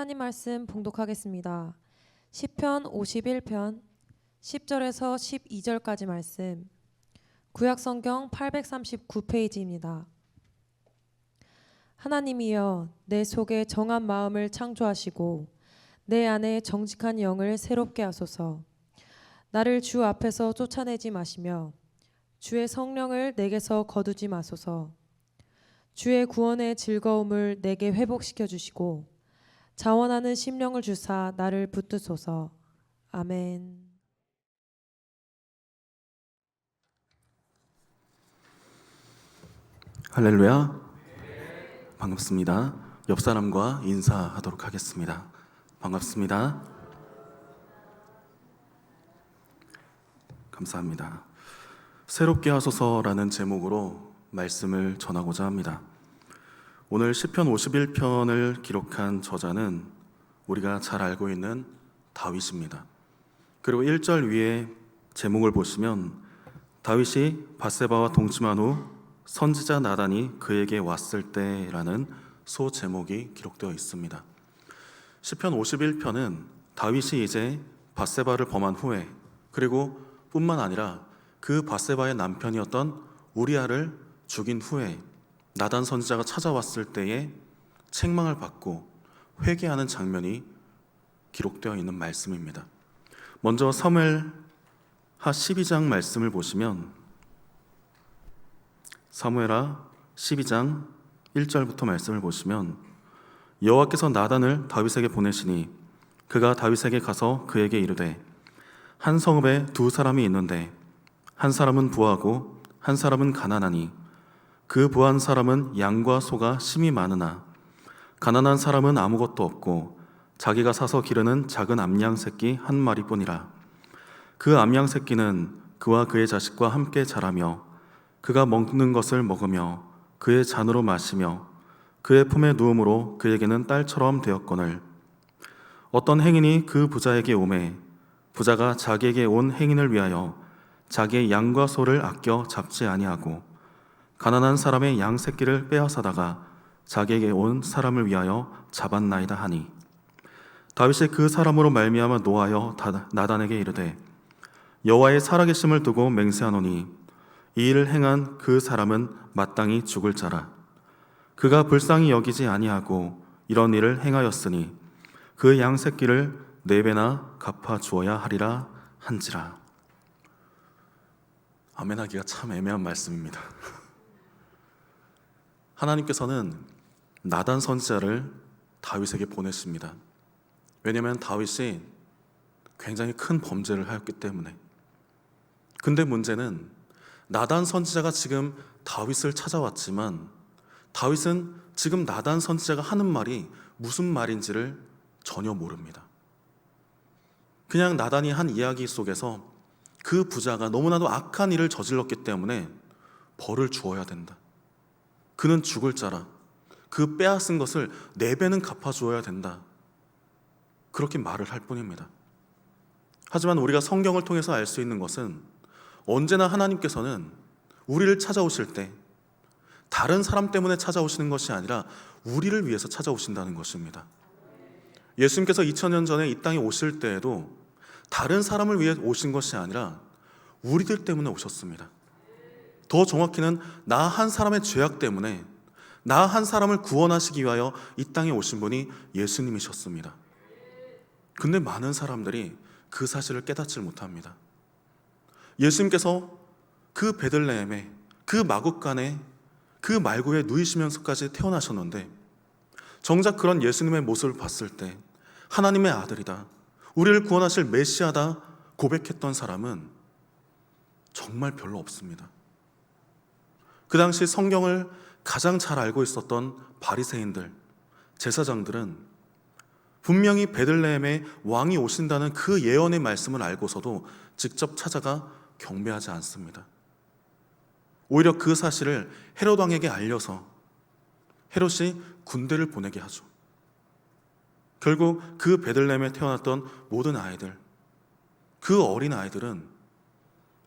하나님 말씀 봉독하겠습니다. 시편 51편 10절에서 12절까지 말씀, 구약성경 839페이지입니다. 하나님이여, 내 속에 정한 마음을 창조하시고 내 안에 정직한 영을 새롭게 하소서. 나를 주 앞에서 쫓아내지 마시며 주의 성령을 내게서 거두지 마소서. 주의 구원의 즐거움을 내게 회복시켜 주시고 자원하는 심령을 주사 나를 붙드소서. 아멘. 할렐루야. 반갑습니다. 옆 사람과 인사하도록 하겠습니다. 반갑습니다. 감사합니다. 새롭게 하소서라는 제목으로 말씀을 전하고자 합니다. 오늘 시편 51편을 기록한 저자는 우리가 잘 알고 있는 다윗입니다. 그리고 1절 위에 제목을 보시면 다윗이 밧세바와 동침한 후 선지자 나단이 그에게 왔을 때라는 소제목이 기록되어 있습니다. 시편 51편은 다윗이 이제 밧세바를 범한 후에, 그리고 뿐만 아니라 그 밧세바의 남편이었던 우리아를 죽인 후에 나단 선지자가 찾아왔을 때에 책망을 받고 회개하는 장면이 기록되어 있는 말씀입니다. 먼저 사무엘하 12장 말씀을 보시면 사무엘하 12장 1절부터 말씀을 보시면 여호와께서 나단을 다윗에게 보내시니 그가 다윗에게 가서 그에게 이르되 한 성읍에 두 사람이 있는데 한 사람은 부하고 한 사람은 가난하니 그 부한 사람은 양과 소가 심히 많으나 가난한 사람은 아무것도 없고 자기가 사서 기르는 작은 암양 새끼 한 마리뿐이라. 그 암양 새끼는 그와 그의 자식과 함께 자라며 그가 먹는 것을 먹으며 그의 잔으로 마시며 그의 품에 누움으로 그에게는 딸처럼 되었거늘 어떤 행인이 그 부자에게 오매 부자가 자기에게 온 행인을 위하여 자기의 양과 소를 아껴 잡지 아니하고 가난한 사람의 양 새끼를 빼앗아다가 자기에게 온 사람을 위하여 잡았나이다 하니 다윗이 그 사람으로 말미암아 노하여 나단에게 이르되 여호와의 살아계심을 두고 맹세하노니 이 일을 행한 그 사람은 마땅히 죽을 자라. 그가 불쌍히 여기지 아니하고 이런 일을 행하였으니 그 양 새끼를 4배나 갚아 주어야 하리라 한지라. 아멘하기가 참 애매한 말씀입니다. 하나님께서는 나단 선지자를 다윗에게 보냈습니다. 왜냐하면 다윗이 굉장히 큰 범죄를 하였기 때문에. 근데 문제는 나단 선지자가 지금 다윗을 찾아왔지만 다윗은 지금 나단 선지자가 하는 말이 무슨 말인지를 전혀 모릅니다. 그냥 나단이 한 이야기 속에서 그 부자가 너무나도 악한 일을 저질렀기 때문에 벌을 주어야 된다. 그는 죽을 자라. 그 빼앗은 것을 4배는 갚아주어야 된다. 그렇게 말을 할 뿐입니다. 하지만 우리가 성경을 통해서 알 수 있는 것은 언제나 하나님께서는 우리를 찾아오실 때 다른 사람 때문에 찾아오시는 것이 아니라 우리를 위해서 찾아오신다는 것입니다. 예수님께서 2000년 전에 이 땅에 오실 때에도 다른 사람을 위해 오신 것이 아니라 우리들 때문에 오셨습니다. 더 정확히는 나 한 사람의 죄악 때문에 나 한 사람을 구원하시기 위하여 이 땅에 오신 분이 예수님이셨습니다. 근데 많은 사람들이 그 사실을 깨닫지 못합니다. 예수님께서 그 베들레헴에 그 마국간에 그 말구에 누이시면서까지 태어나셨는데 정작 그런 예수님의 모습을 봤을 때 하나님의 아들이다, 우리를 구원하실 메시아다 고백했던 사람은 정말 별로 없습니다. 그 당시 성경을 가장 잘 알고 있었던 바리새인들, 제사장들은 분명히 베들레헴에 왕이 오신다는 그 예언의 말씀을 알고서도 직접 찾아가 경배하지 않습니다. 오히려 그 사실을 헤롯 왕에게 알려서 헤롯이 군대를 보내게 하죠. 결국 그 베들레헴에 태어났던 모든 아이들, 그 어린 아이들은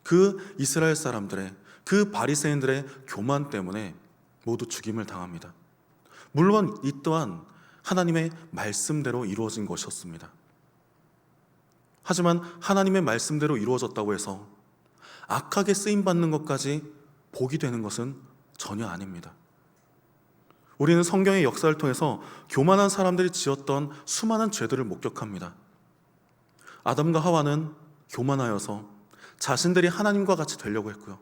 그 이스라엘 사람들의, 그 바리새인들의 교만 때문에 모두 죽임을 당합니다. 물론 이 또한 하나님의 말씀대로 이루어진 것이었습니다. 하지만 하나님의 말씀대로 이루어졌다고 해서 악하게 쓰임받는 것까지 복이 되는 것은 전혀 아닙니다. 우리는 성경의 역사를 통해서 교만한 사람들이 지었던 수많은 죄들을 목격합니다. 아담과 하와는 교만하여서 자신들이 하나님과 같이 되려고 했고요.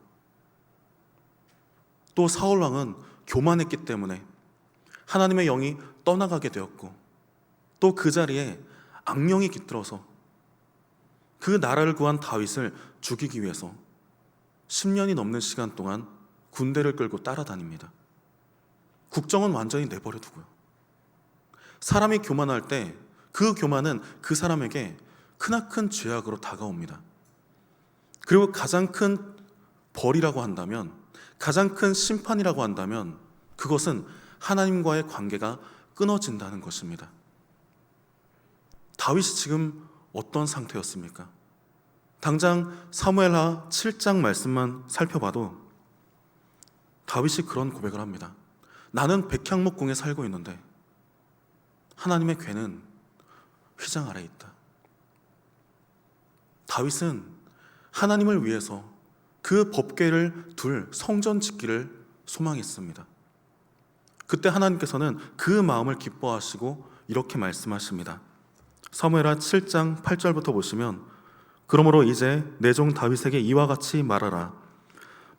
또 사울 왕은 교만했기 때문에 하나님의 영이 떠나가게 되었고, 또 그 자리에 악령이 깃들어서 그 나라를 구한 다윗을 죽이기 위해서 10년이 넘는 시간 동안 군대를 끌고 따라다닙니다. 국정은 완전히 내버려 두고요. 사람이 교만할 때 그 교만은 그 사람에게 크나큰 죄악으로 다가옵니다. 그리고 가장 큰 벌이라고 한다면, 가장 큰 심판이라고 한다면 그것은 하나님과의 관계가 끊어진다는 것입니다. 다윗이 지금 어떤 상태였습니까? 당장 사무엘하 7장 말씀만 살펴봐도 다윗이 그런 고백을 합니다. 나는 백향목궁에 살고 있는데 하나님의 궤는 휘장 아래에 있다. 다윗은 하나님을 위해서 그 법궤를 둘 성전 짓기를 소망했습니다. 그때 하나님께서는 그 마음을 기뻐하시고 이렇게 말씀하십니다. 사무엘하 7장 8절부터 보시면, 그러므로 이제 내 종 다윗에게 이와 같이 말하라.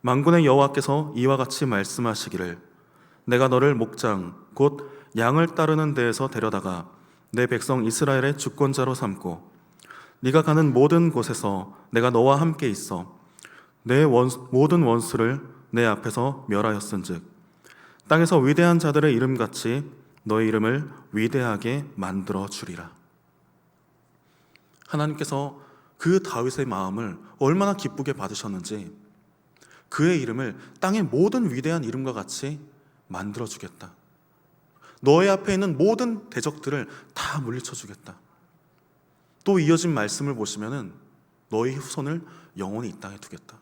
만군의 여호와께서 이와 같이 말씀하시기를, 내가 너를 목장 곧 양을 따르는 데에서 데려다가 내 백성 이스라엘의 주권자로 삼고, 네가 가는 모든 곳에서 내가 너와 함께 있어 내 모든 원수를 내 앞에서 멸하였은즉 땅에서 위대한 자들의 이름같이 너의 이름을 위대하게 만들어 주리라. 하나님께서 그 다윗의 마음을 얼마나 기쁘게 받으셨는지 그의 이름을 땅의 모든 위대한 이름과 같이 만들어 주겠다. 너의 앞에 있는 모든 대적들을 다 물리쳐 주겠다. 또 이어진 말씀을 보시면은 너의 후손을 영원히 이 땅에 두겠다.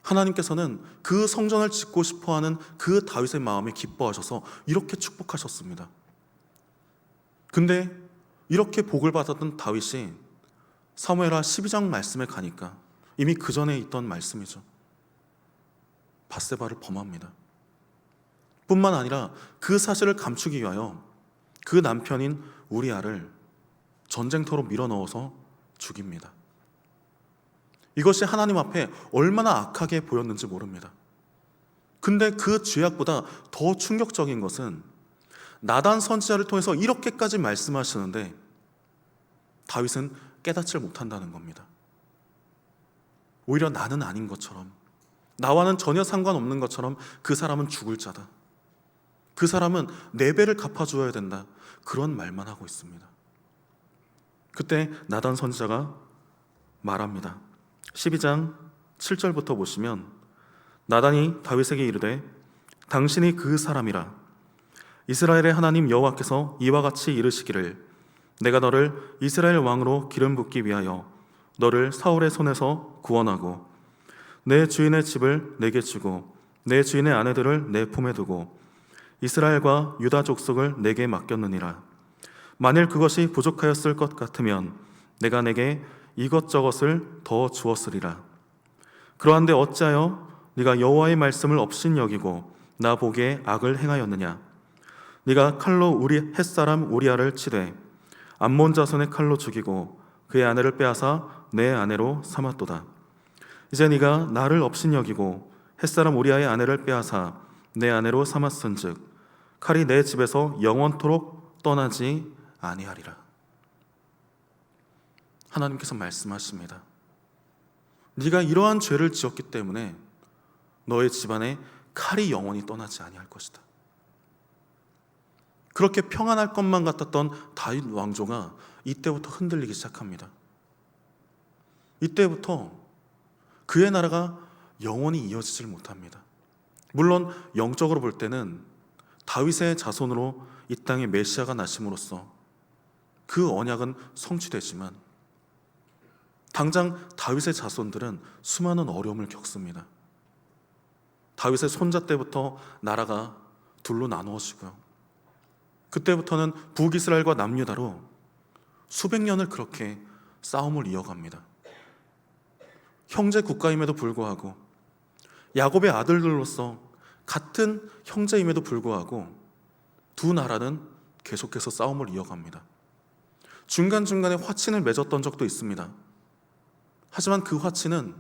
하나님께서는 그 성전을 짓고 싶어하는 그 다윗의 마음에 기뻐하셔서 이렇게 축복하셨습니다. 근데 이렇게 복을 받았던 다윗이 사무엘하 12장 말씀에 가니까 이미 그 전에 있던 말씀이죠. 밧세바를 범합니다. 뿐만 아니라 그 사실을 감추기 위하여 그 남편인 우리아를 전쟁터로 밀어넣어서 죽입니다. 이것이 하나님 앞에 얼마나 악하게 보였는지 모릅니다. 근데 그 죄악보다 더 충격적인 것은 나단 선지자를 통해서 이렇게까지 말씀하시는데 다윗은 깨닫지 못한다는 겁니다. 오히려 나는 아닌 것처럼, 나와는 전혀 상관없는 것처럼 그 사람은 죽을 자다. 그 사람은 네 배를 갚아주어야 된다. 그런 말만 하고 있습니다. 그때 나단 선지자가 말합니다. 12장 7절부터 보시면, 나단이 다윗에게 이르되 당신이 그 사람이라. 이스라엘의 하나님 여호와께서 이와 같이 이르시기를, 내가 너를 이스라엘 왕으로 기름 붓기 위하여 너를 사울의 손에서 구원하고 내 주인의 집을 내게 주고 내 주인의 아내들을 내 품에 두고 이스라엘과 유다 족속을 내게 맡겼느니라. 만일 그것이 부족하였을 것 같으면 내가 내게 이것저것을 더 주었으리라. 그러한데 어찌하여 네가 여호와의 말씀을 업신여기고 나 보기에 악을 행하였느냐? 네가 칼로 우리 햇사람 우리아를 치되 암몬 자손의 칼로 죽이고 그의 아내를 빼앗아 내 아내로 삼았도다. 이제 네가 나를 업신여기고 햇사람 우리아의 아내를 빼앗아 내 아내로 삼았은즉 칼이 내 집에서 영원토록 떠나지 아니하리라. 하나님께서 말씀하십니다. 네가 이러한 죄를 지었기 때문에 너의 집안에 칼이 영원히 떠나지 아니할 것이다. 그렇게 평안할 것만 같았던 다윗 왕조가 이때부터 흔들리기 시작합니다. 이때부터 그의 나라가 영원히 이어지질 못합니다. 물론 영적으로 볼 때는 다윗의 자손으로 이 땅에 메시아가 나심으로써 그 언약은 성취되지만 당장 다윗의 자손들은 수많은 어려움을 겪습니다. 다윗의 손자 때부터 나라가 둘로 나누어지고요. 그때부터는 북이스라엘과 남유다로 수백 년을 그렇게 싸움을 이어갑니다. 형제 국가임에도 불구하고, 야곱의 아들들로서 같은 형제임에도 불구하고 두 나라는 계속해서 싸움을 이어갑니다. 중간중간에 화친을 맺었던 적도 있습니다. 하지만 그 화친은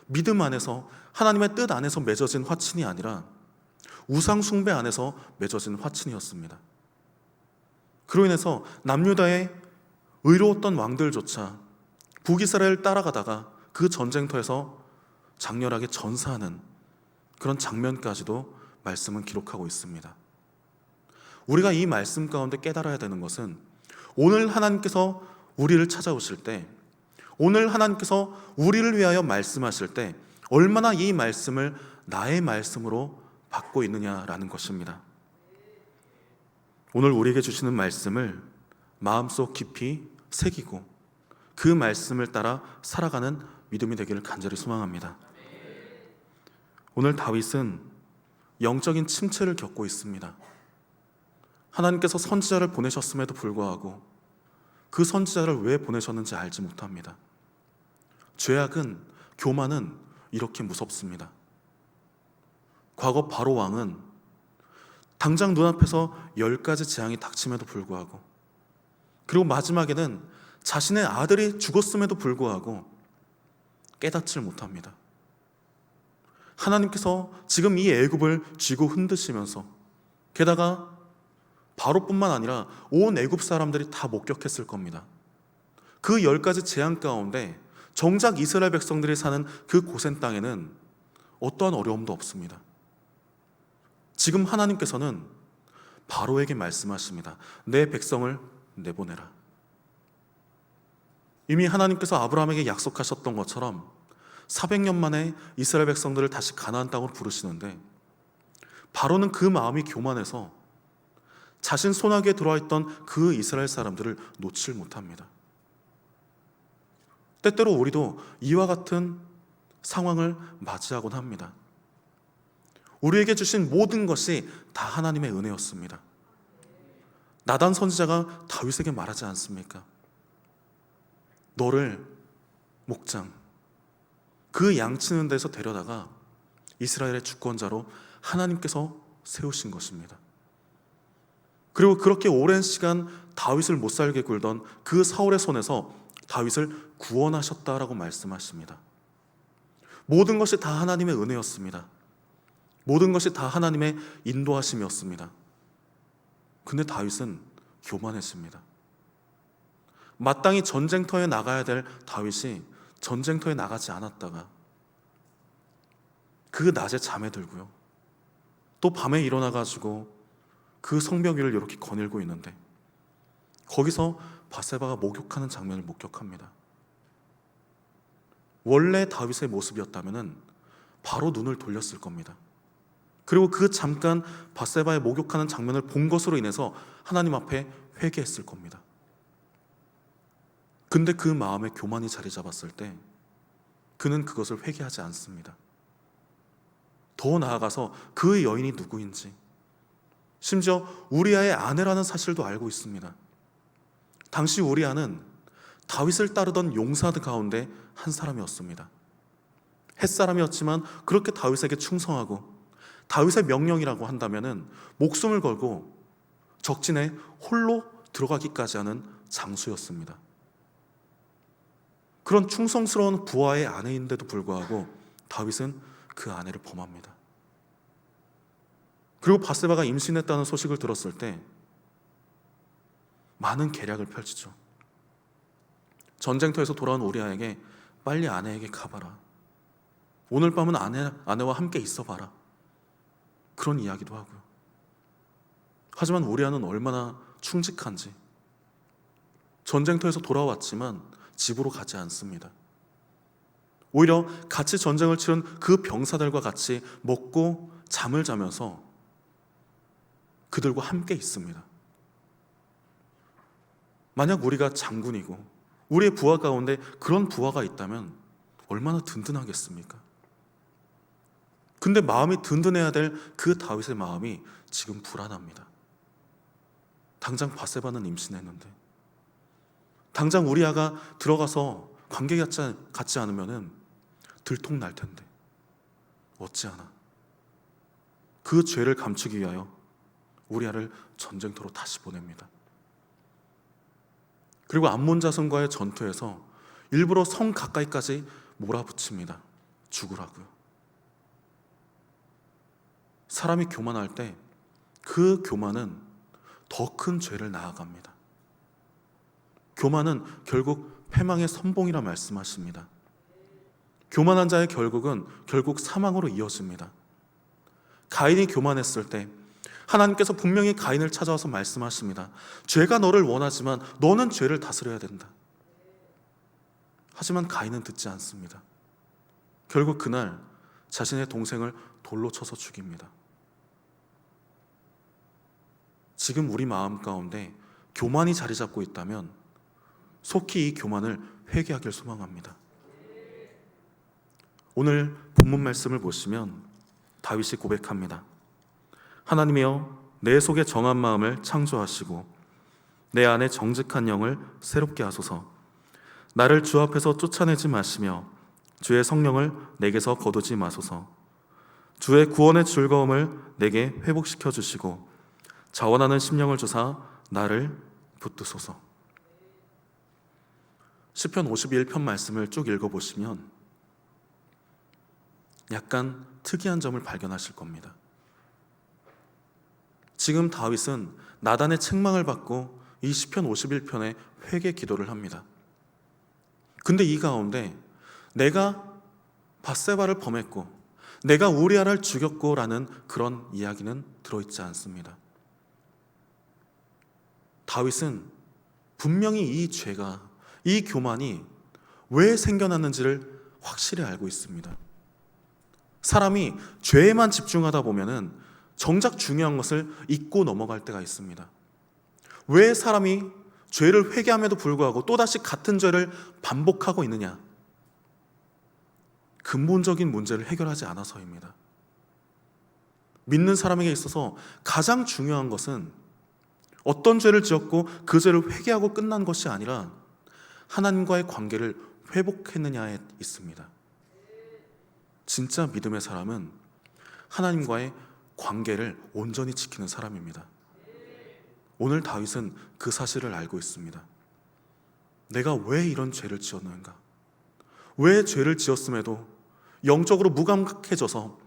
믿음 안에서, 하나님의 뜻 안에서 맺어진 화친이 아니라 우상 숭배 안에서 맺어진 화친이었습니다. 그로 인해서 남유다의 의로웠던 왕들조차 북이스라엘을 따라가다가 그 전쟁터에서 장렬하게 전사하는 그런 장면까지도 말씀은 기록하고 있습니다. 우리가 이 말씀 가운데 깨달아야 되는 것은, 오늘 하나님께서 우리를 찾아오실 때, 오늘 하나님께서 우리를 위하여 말씀하실 때 얼마나 이 말씀을 나의 말씀으로 받고 있느냐라는 것입니다. 오늘 우리에게 주시는 말씀을 마음속 깊이 새기고 그 말씀을 따라 살아가는 믿음이 되기를 간절히 소망합니다. 오늘 다윗은 영적인 침체를 겪고 있습니다. 하나님께서 선지자를 보내셨음에도 불구하고 그 선지자를 왜 보내셨는지 알지 못합니다. 죄악은, 교만은 이렇게 무섭습니다. 과거 바로 왕은 당장 눈앞에서 10가지 재앙이 닥침에도 불구하고, 그리고 마지막에는 자신의 아들이 죽었음에도 불구하고 깨닫지를 못합니다. 하나님께서 지금 이 애굽을 쥐고 흔드시면서, 게다가 바로뿐만 아니라 온 애굽 사람들이 다 목격했을 겁니다. 그 10가지 재앙 가운데 정작 이스라엘 백성들이 사는 그 고센 땅에는 어떠한 어려움도 없습니다. 지금 하나님께서는 바로에게 말씀하십니다. 내 백성을 내보내라. 이미 하나님께서 아브라함에게 약속하셨던 것처럼 400년 만에 이스라엘 백성들을 다시 가나안 땅으로 부르시는데, 바로는 그 마음이 교만해서 자신 손아귀에 들어와 있던 그 이스라엘 사람들을 놓칠 못합니다. 때때로 우리도 이와 같은 상황을 맞이하곤 합니다. 우리에게 주신 모든 것이 다 하나님의 은혜였습니다. 나단 선지자가 다윗에게 말하지 않습니까? 너를 목장, 그 양치는 데서 데려다가 이스라엘의 주권자로 하나님께서 세우신 것입니다. 그리고 그렇게 오랜 시간 다윗을 못 살게 굴던 그 사울의 손에서 다윗을 구원하셨다라고 말씀하십니다. 모든 것이 다 하나님의 은혜였습니다. 모든 것이 다 하나님의 인도하심이었습니다. 근데 다윗은 교만했습니다. 마땅히 전쟁터에 나가야 될 다윗이 전쟁터에 나가지 않았다가 그 낮에 잠에 들고요, 또 밤에 일어나가지고 그 성벽 위를 이렇게 거닐고 있는데 거기서 밧세바가 목욕하는 장면을 목격합니다. 원래 다윗의 모습이었다면 바로 눈을 돌렸을 겁니다. 그리고 그 잠깐 밧세바의 목욕하는 장면을 본 것으로 인해서 하나님 앞에 회개했을 겁니다. 근데 그 마음에 교만이 자리 잡았을 때 그는 그것을 회개하지 않습니다. 더 나아가서 그 여인이 누구인지, 심지어 우리아의 아내라는 사실도 알고 있습니다. 당시 우리아는 다윗을 따르던 용사들 가운데 한 사람이었습니다. 햇사람이었지만 그렇게 다윗에게 충성하고, 다윗의 명령이라고 한다면 목숨을 걸고 적진에 홀로 들어가기까지 하는 장수였습니다. 그런 충성스러운 부하의 아내인데도 불구하고 다윗은 그 아내를 범합니다. 그리고 밧세바가 임신했다는 소식을 들었을 때 많은 계략을 펼치죠. 전쟁터에서 돌아온 우리아에게 빨리 아내에게 가봐라, 오늘 밤은 아내와 함께 있어봐라, 그런 이야기도 하고요. 하지만 우리아는 얼마나 충직한지 전쟁터에서 돌아왔지만 집으로 가지 않습니다. 오히려 같이 전쟁을 치른 그 병사들과 같이 먹고 잠을 자면서 그들과 함께 있습니다. 만약 우리가 장군이고 우리의 부하 가운데 그런 부하가 있다면 얼마나 든든하겠습니까? 근데 마음이 든든해야 될 그 다윗의 마음이 지금 불안합니다. 당장 바세바는 임신했는데, 당장 우리아가 들어가서 관계 갖지 않으면은 들통날 텐데 어찌하나 그 죄를 감추기 위하여 우리아를 전쟁터로 다시 보냅니다. 그리고 암몬 자손과의 전투에서 일부러 성 가까이까지 몰아붙입니다. 죽으라고요. 사람이 교만할 때 그 교만은 더 큰 죄를 낳아갑니다. 교만은 결국 패망의 선봉이라 말씀하십니다. 교만한 자의 결국은 결국 사망으로 이어집니다. 가인이 교만했을 때 하나님께서 분명히 가인을 찾아와서 말씀하십니다. 죄가 너를 원하지만 너는 죄를 다스려야 된다. 하지만 가인은 듣지 않습니다. 결국 그날 자신의 동생을 돌로 쳐서 죽입니다. 지금 우리 마음 가운데 교만이 자리 잡고 있다면 속히 이 교만을 회개하길 소망합니다. 오늘 본문 말씀을 보시면 다윗이 고백합니다. 하나님이여, 내 속에 정한 마음을 창조하시고 내 안에 정직한 영을 새롭게 하소서. 나를 주 앞에서 쫓아내지 마시며 주의 성령을 내게서 거두지 마소서. 주의 구원의 즐거움을 내게 회복시켜 주시고 자원하는 심령을 주사 나를 붙드소서. 시편 51편 말씀을 쭉 읽어보시면 약간 특이한 점을 발견하실 겁니다. 지금 다윗은 나단의 책망을 받고 이 시편 51편에 회개 기도를 합니다. 근데 이 가운데 내가 밧세바를 범했고 내가 우리아를 죽였고 라는 그런 이야기는 들어있지 않습니다. 다윗은 분명히 이 죄가, 이 교만이 왜 생겨났는지를 확실히 알고 있습니다. 사람이 죄에만 집중하다 보면은 정작 중요한 것을 잊고 넘어갈 때가 있습니다. 왜 사람이 죄를 회개함에도 불구하고 또다시 같은 죄를 반복하고 있느냐? 근본적인 문제를 해결하지 않아서입니다. 믿는 사람에게 있어서 가장 중요한 것은 어떤 죄를 지었고 그 죄를 회개하고 끝난 것이 아니라 하나님과의 관계를 회복했느냐에 있습니다. 진짜 믿음의 사람은 하나님과의 관계를 온전히 지키는 사람입니다. 오늘 다윗은 그 사실을 알고 있습니다. 내가 왜 이런 죄를 지었는가? 왜 죄를 지었음에도 영적으로 무감각해져서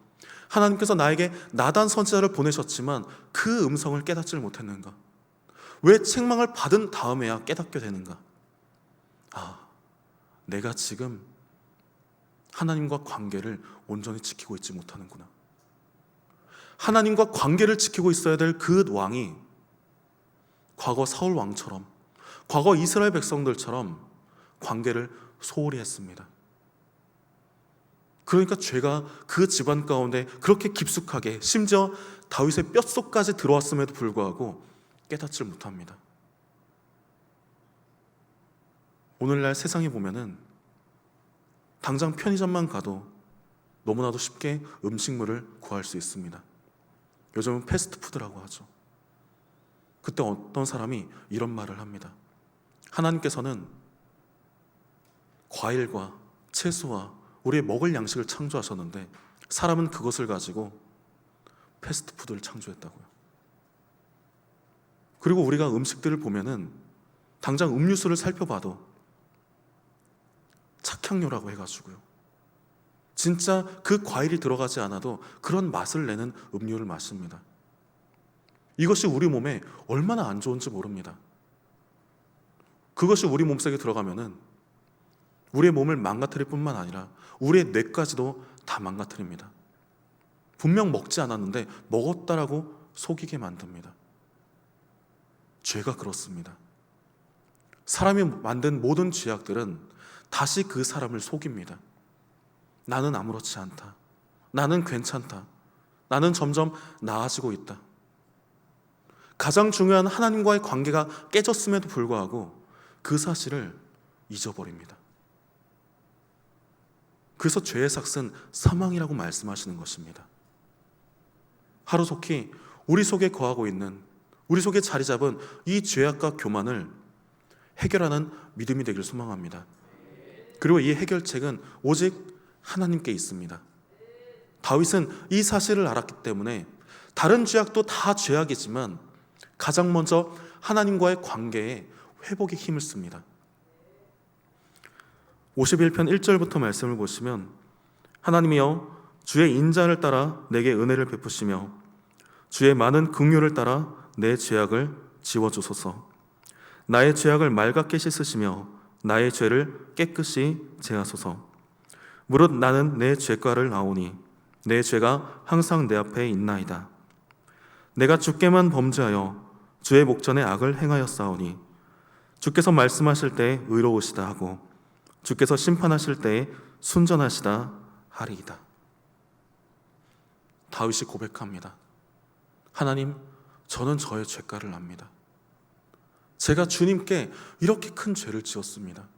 하나님께서 나에게 나단 선지자를 보내셨지만 그 음성을 깨닫지를 못했는가? 왜 책망을 받은 다음에야 깨닫게 되는가? 내가 지금 하나님과 관계를 온전히 지키고 있지 못하는구나. 하나님과 관계를 지키고 있어야 될 그 왕이 과거 사울 왕처럼, 과거 이스라엘 백성들처럼 관계를 소홀히 했습니다. 그러니까 죄가 그 집안 가운데 그렇게 깊숙하게, 심지어 다윗의 뼛속까지 들어왔음에도 불구하고 깨닫지 못합니다. 오늘날 세상에 보면은 당장 편의점만 가도 너무나도 쉽게 음식물을 구할 수 있습니다. 요즘은 패스트푸드라고 하죠. 그때 어떤 사람이 이런 말을 합니다. 하나님께서는 과일과 채소와 우리의 먹을 양식을 창조하셨는데 사람은 그것을 가지고 패스트푸드를 창조했다고요. 그리고 우리가 음식들을 보면은 당장 음료수를 살펴봐도 착향료라고 해가지고요. 진짜 그 과일이 들어가지 않아도 그런 맛을 내는 음료를 마십니다. 이것이 우리 몸에 얼마나 안 좋은지 모릅니다. 그것이 우리 몸속에 들어가면은 우리의 몸을 망가뜨릴 뿐만 아니라 우리의 뇌까지도 다 망가뜨립니다. 분명 먹지 않았는데 먹었다라고 속이게 만듭니다. 죄가 그렇습니다. 사람이 만든 모든 죄악들은 다시 그 사람을 속입니다. 나는 아무렇지 않다. 나는 괜찮다. 나는 점점 나아지고 있다. 가장 중요한 하나님과의 관계가 깨졌음에도 불구하고 그 사실을 잊어버립니다. 그래서 죄의 삭은 사망이라고 말씀하시는 것입니다. 하루속히 우리 속에 거하고 있는 우리 속에 자리 잡은 이 죄악과 교만을 해결하는 믿음이 되길 소망합니다. 그리고 이 해결책은 오직 하나님께 있습니다. 다윗은 이 사실을 알았기 때문에 다른 죄악도 다 죄악이지만 가장 먼저 하나님과의 관계에 회복의 힘을 씁니다. 51편 1절부터 말씀을 보시면 하나님이여 주의 인자를 따라 내게 은혜를 베푸시며 주의 많은 긍휼을 따라 내 죄악을 지워주소서. 나의 죄악을 맑게 씻으시며 나의 죄를 깨끗이 제하소서. 무릇 나는 내 죄가를 아오니 내 죄가 항상 내 앞에 있나이다. 내가 주께만 범죄하여 주의 목전에 악을 행하였사오니 주께서 말씀하실 때 의로우시다 하고 주께서 심판하실 때에 순전하시다 하리이다. 다윗이 고백합니다. 하나님, 저는 저의 죄가를 압니다. 제가 주님께 이렇게 큰 죄를 지었습니다.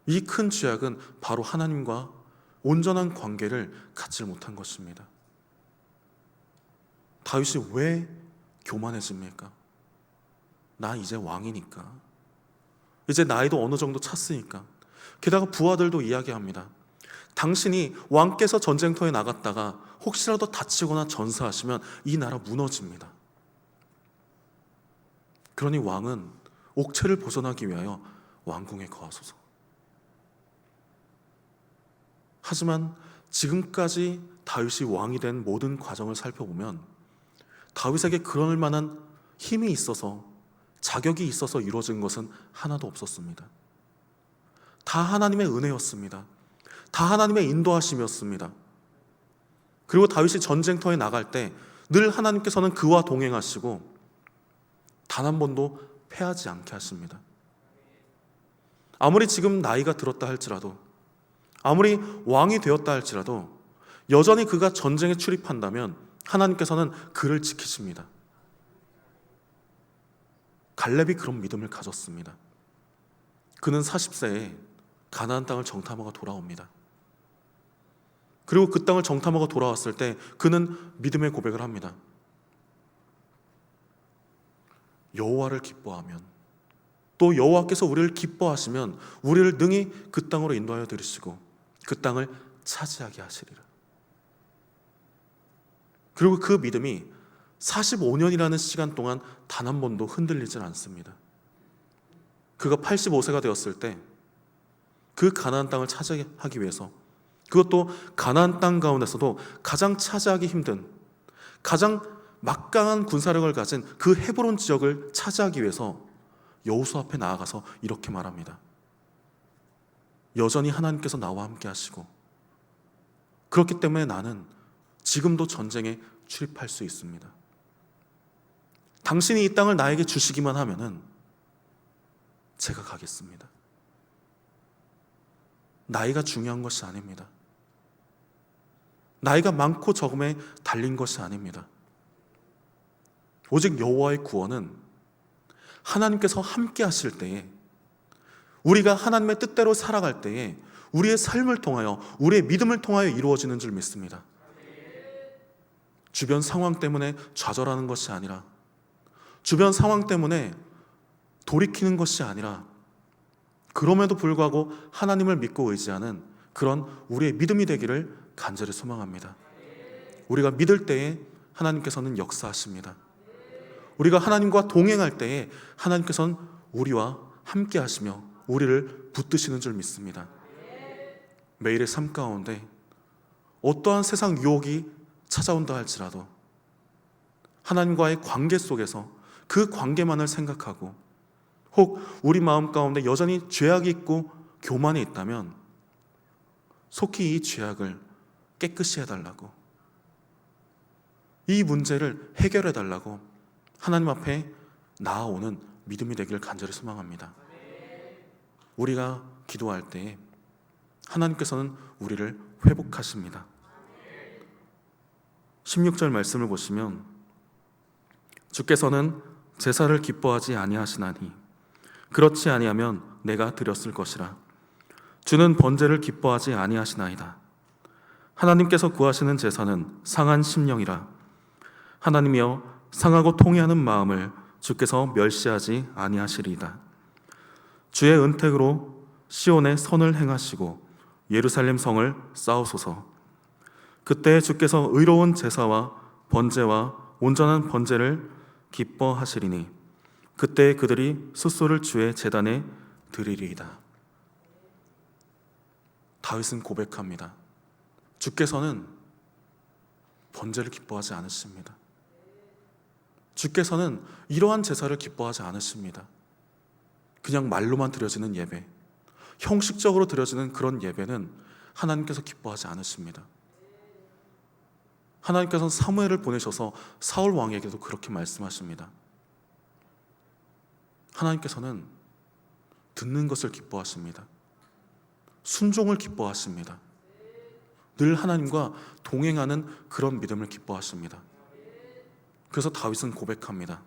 이 큰 죄악은 바로 하나님과 온전한 관계를 갖지 못한 것입니다. 다윗이 왜 교만해집니까? 나 이제 왕이니까. 이제 나이도 어느 정도 찼으니까. 게다가 부하들도 이야기합니다. 당신이 왕께서 전쟁터에 나갔다가 혹시라도 다치거나 전사하시면 이 나라 무너집니다. 그러니 왕은 옥체를 벗어나기 위하여 왕궁에 거하소서. 하지만 지금까지 다윗이 왕이 된 모든 과정을 살펴보면 다윗에게 그럴 만한 힘이 있어서, 자격이 있어서 이루어진 것은 하나도 없었습니다. 다 하나님의 은혜였습니다. 다 하나님의 인도하심이었습니다. 그리고 다윗이 전쟁터에 나갈 때 늘 하나님께서는 그와 동행하시고 단 한 번도 패하지 않게 하십니다. 아무리 지금 나이가 들었다 할지라도, 아무리 왕이 되었다 할지라도 여전히 그가 전쟁에 출입한다면 하나님께서는 그를 지키십니다. 갈렙이 그런 믿음을 가졌습니다. 그는 40세에 가나안 땅을 정탐하고 돌아옵니다. 그리고 그 땅을 정탐하고 돌아왔을 때 그는 믿음의 고백을 합니다. 여호와를 기뻐하면, 또 여호와께서 우리를 기뻐하시면 우리를 능히 그 땅으로 인도하여 들이시고 그 땅을 차지하게 하시리라. 그리고 그 믿음이 45년이라는 시간 동안 단 한 번도 흔들리질 않습니다. 그가 85세가 되었을 때 그 가나안 땅을 차지하기 위해서, 그것도 가나안 땅 가운데서도 가장 차지하기 힘든, 가장 막강한 군사력을 가진 그 헤브론 지역을 차지하기 위해서 여호수아 앞에 나아가서 이렇게 말합니다. 여전히 하나님께서 나와 함께 하시고 그렇기 때문에 나는 지금도 전쟁에 출입할 수 있습니다. 당신이 이 땅을 나에게 주시기만 하면은 제가 가겠습니다. 나이가 중요한 것이 아닙니다. 나이가 많고 적음에 달린 것이 아닙니다. 오직 여호와의 구원은 하나님께서 함께 하실 때에, 우리가 하나님의 뜻대로 살아갈 때에 우리의 삶을 통하여, 우리의 믿음을 통하여 이루어지는 줄 믿습니다. 주변 상황 때문에 좌절하는 것이 아니라, 주변 상황 때문에 돌이키는 것이 아니라, 그럼에도 불구하고 하나님을 믿고 의지하는 그런 우리의 믿음이 되기를 간절히 소망합니다. 우리가 믿을 때에 하나님께서는 역사하십니다. 우리가 하나님과 동행할 때에 하나님께서는 우리와 함께 하시며 우리를 붙드시는 줄 믿습니다. 매일의 삶 가운데 어떠한 세상 유혹이 찾아온다 할지라도 하나님과의 관계 속에서 그 관계만을 생각하고, 혹 우리 마음 가운데 여전히 죄악이 있고 교만이 있다면 속히 이 죄악을 깨끗이 해달라고, 이 문제를 해결해달라고 하나님 앞에 나아오는 믿음이 되기를 간절히 소망합니다. 우리가 기도할 때에 하나님께서는 우리를 회복하십니다. 16절 말씀을 보시면 주께서는 제사를 기뻐하지 아니하시나니 그렇지 아니하면 내가 드렸을 것이라. 주는 번제를 기뻐하지 아니하시나이다. 하나님께서 구하시는 제사는 상한 심령이라. 하나님이여 상하고 통회하는 마음을 주께서 멸시하지 아니하시리이다. 주의 은택으로 시온에 선을 행하시고 예루살렘 성을 쌓으소서. 그때 주께서 의로운 제사와 번제와 온전한 번제를 기뻐하시리니 그때 그들이 숫소를 주의 제단에 드리리이다. 다윗은 고백합니다. 주께서는 번제를 기뻐하지 않으십니다. 주께서는 이러한 제사를 기뻐하지 않으십니다. 그냥 말로만 드려지는 예배, 형식적으로 드려지는 그런 예배는 하나님께서 기뻐하지 않으십니다. 하나님께서는 사무엘을 보내셔서 사울 왕에게도 그렇게 말씀하십니다. 하나님께서는 듣는 것을 기뻐하십니다. 순종을 기뻐하십니다. 늘 하나님과 동행하는 그런 믿음을 기뻐하십니다. 그래서 다윗은 고백합니다.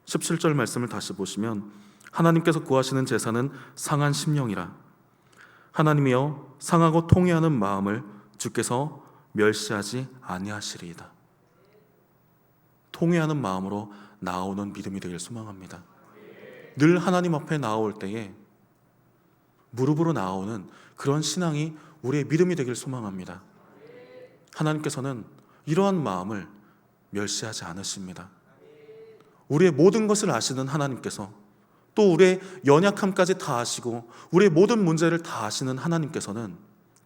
17절 말씀을 다시 보시면 하나님께서 구하시는 제사는 상한 심령이라. 하나님이여 상하고 통회하는 마음을 주께서 멸시하지 아니하시리이다. 통회하는 마음으로 나아오는 믿음이 되길 소망합니다. 늘 하나님 앞에 나아올 때에 무릎으로 나아오는 그런 신앙이 우리의 믿음이 되길 소망합니다. 하나님께서는 이러한 마음을 멸시하지 않으십니다. 우리의 모든 것을 아시는 하나님께서, 또 우리의 연약함까지 다 아시고 우리의 모든 문제를 다 아시는 하나님께서는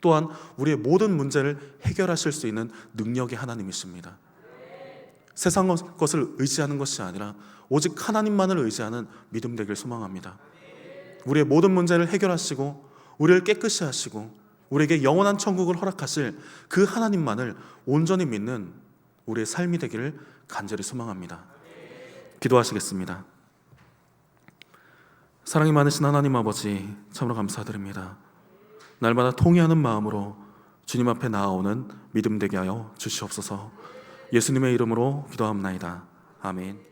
또한 우리의 모든 문제를 해결하실 수 있는 능력의 하나님이십니다. 세상 것을 의지하는 것이 아니라 오직 하나님만을 의지하는 믿음 되길 소망합니다. 우리의 모든 문제를 해결하시고 우리를 깨끗이 하시고 우리에게 영원한 천국을 허락하실 그 하나님만을 온전히 믿는 우리의 삶이 되기를 간절히 소망합니다. 기도하시겠습니다. 사랑이 많으신 하나님 아버지, 참으로 감사드립니다. 날마다 통회하는 마음으로 주님 앞에 나아오는 믿음 되게 하여 주시옵소서. 예수님의 이름으로 기도합나이다. 아멘.